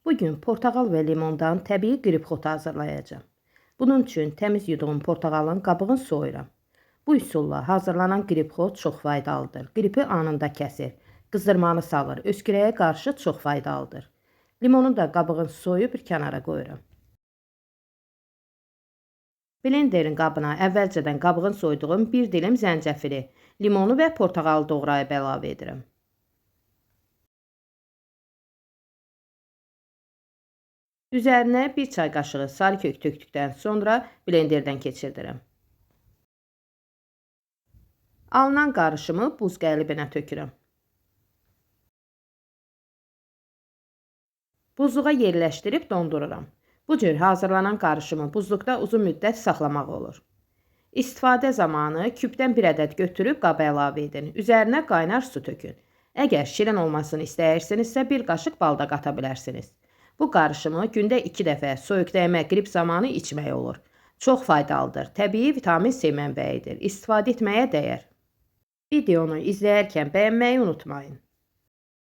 Bugün portağal və limondan təbii qrip xotu hazırlayacağım. Bunun üçün təmiz yuduğum portağalın qabığını soyuram. Bu üsulla hazırlanan qrip xot çox faydalıdır. Qripi anında kəsir, qızdırmanı salır, öskürəyə qarşı çox faydalıdır. Limonu da qabığını soyub bir kənara qoyuram. Blenderin qabına əvvəlcədən qabığını soyduğum bir dilim zəncəfili, limonu və portağalı doğrayıb əlavə edirəm. Üzərinə bir çay qaşığı sarı kök tökdükdən sonra blenderdən keçirdirəm. Alınan qarışımı buz qəlibinə tökürəm. Buzluğa yerləşdirib dondururam. Bu cür hazırlanan qarışımı buzluqda uzun müddət saxlamaq olur. İstifadə zamanı küpdən bir ədəd götürüb qaba əlavə edin. Üzərinə qaynar su tökün. Əgər şirin olmasını istəyirsinizsə bir qaşıq bal da qata bilərsiniz. Bu qarışımı gündə 2 dəfə soyuq dəymə qrip zamanı içmək olur. Çox faydalıdır. Təbii vitamin C mənbəyidir. İstifadə etməyə dəyər. Videonu izləyərkən bəyənməyi unutmayın.